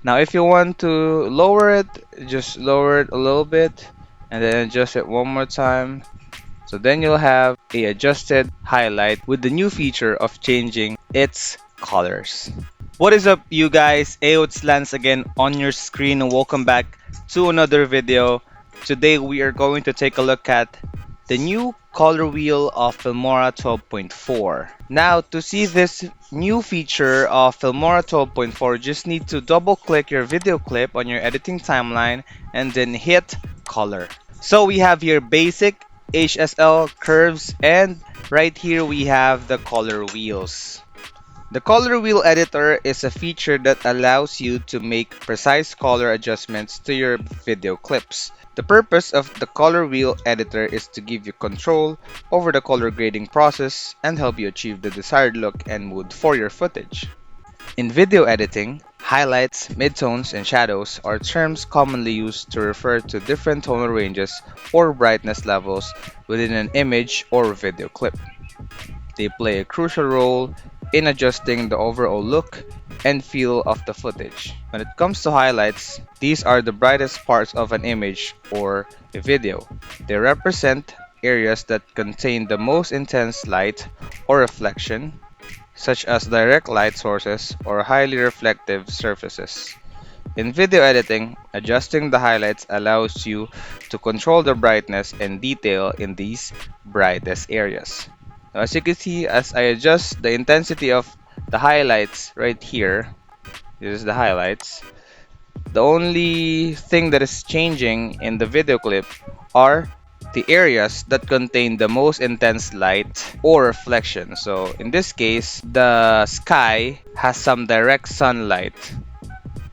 Now if you want to lower it, just lower it a little bit and then adjust it one more time. So then you'll have a adjusted highlight with the new feature of changing its colors. What is up, you guys? Otis Lance again on your screen, and welcome back to another video. Today we are going to take a look at the new color wheel of Filmora 12.4. Now, to see this new feature of Filmora 12.4, just need to double click your video clip on your editing timeline and then hit color. So we have here basic, HSL, curves, and right here we have the color wheels. The color wheel editor is a feature that allows you to make precise color adjustments to your video clips. The purpose of the color wheel editor is to give you control over the color grading process and help you achieve the desired look and mood for your footage. In video editing, highlights, midtones, and shadows are terms commonly used to refer to different tonal ranges or brightness levels within an image or video clip. They play a crucial role in adjusting the overall look and feel of the footage. When it comes to highlights, these are the brightest parts of an image or a video. They represent areas that contain the most intense light or reflection, such as direct light sources or highly reflective surfaces. In video editing, adjusting the highlights allows you to control the brightness and detail in these brightest areas. Now, as you can see, as I adjust the intensity of the highlights right here, this is the highlights, the only thing that is changing in the video clip are the areas that contain the most intense light or reflection. So in this case, the sky has some direct sunlight,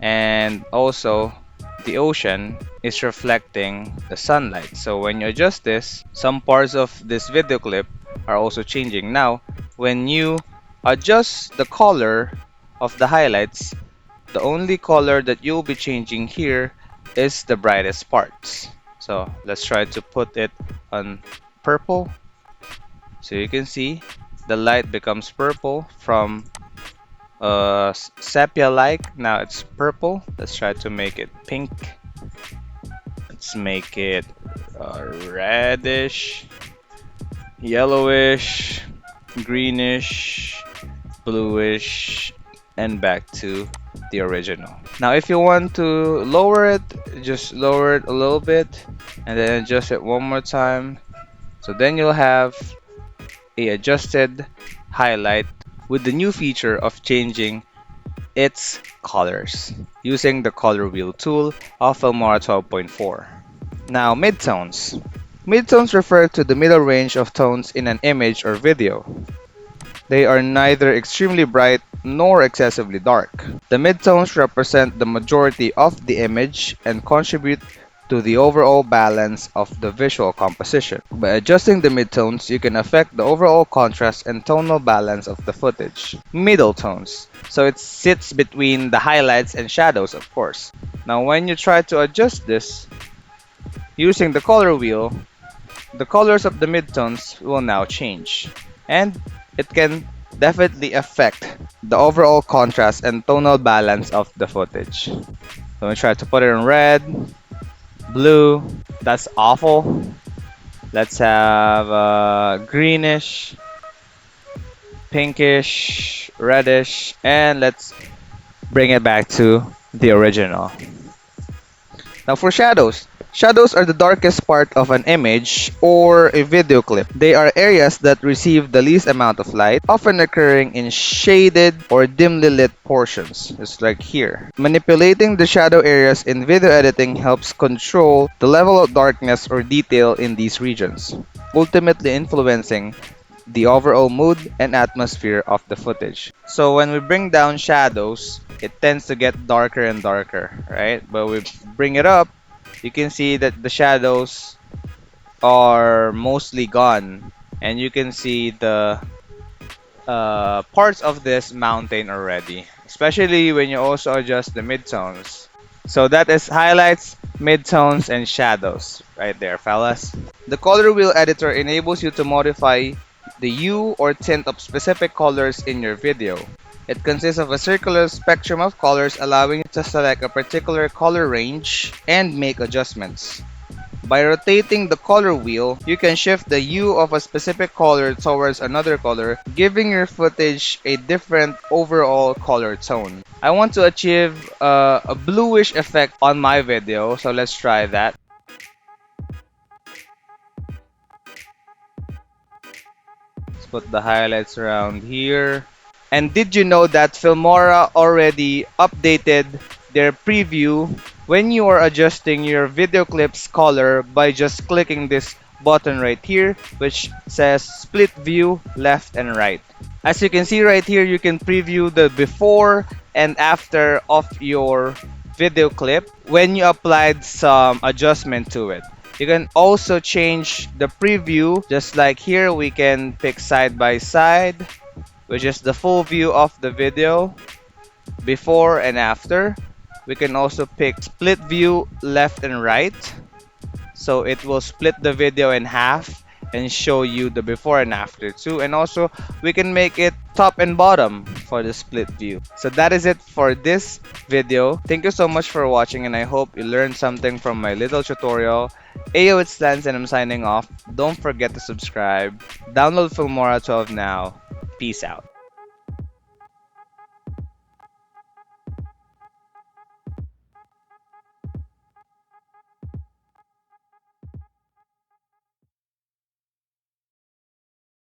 and also the ocean is reflecting the sunlight. So when you adjust this, some parts of this video clip are also changing. Now, when you adjust the color of the highlights, the only color that you'll be changing here is the brightest parts. So let's try to put it on purple. So you can see the light becomes purple from sepia-like. Now it's purple. Let's try to make it pink. Let's make it reddish, yellowish, greenish, bluish, and back to the original. Now if you want to lower it, just lower it a little bit and then adjust it one more time. So then you'll have a adjusted highlight with the new feature of changing its colors using the color wheel tool of Filmora 12.4. Now, midtones. Midtones refer to the middle range of tones in an image or video. They are neither extremely bright nor excessively dark. The midtones represent the majority of the image and contribute to the overall balance of the visual composition. By adjusting the midtones, you can affect the overall contrast and tonal balance of the footage. Middle tones. So it sits between the highlights and shadows, of course. Now when you try to adjust this using the color wheel, the colors of the midtones will now change. And it can definitely affect the overall contrast and tonal balance of the footage. So we try to put it in red, blue, that's awful. Let's have greenish, pinkish, reddish, and let's bring it back to the original. Now for shadows. Shadows are the darkest part of an image or a video clip. They are areas that receive the least amount of light, often occurring in shaded or dimly lit portions, just like here. Manipulating the shadow areas in video editing helps control the level of darkness or detail in these regions, ultimately influencing the overall mood and atmosphere of the footage. So when we bring down shadows, it tends to get darker and darker, right? But we bring it up, you can see that the shadows are mostly gone, and you can see the parts of this mountain already, especially when you also adjust the midtones. So that is highlights, midtones, and shadows right there, fellas. The color wheel editor enables you to modify the hue or tint of specific colors in your video. It consists of a circular spectrum of colors allowing you to select a particular color range and make adjustments. By rotating the color wheel, you can shift the hue of a specific color towards another color, giving your footage a different overall color tone. I want to achieve a bluish effect on my video, so let's try that. Let's put the highlights around here. And did you know that Filmora already updated their preview when you are adjusting your video clip's color by just clicking this button right here, which says split view left and right. As you can see right here, you can preview the before and after of your video clip when you applied some adjustment to it. You can also change the preview, just like here we can pick side by side, which is the full view of the video before and after. We can also pick split view left and right, so it will split the video in half and show you the before and after too. And also we can make it top and bottom for the split view. So that is it for this video. Thank you so much for watching, and I hope you learned something from my little tutorial. Ayo, it's Lance and I'm signing off. Don't forget to subscribe. Download Filmora 12 now. Peace out.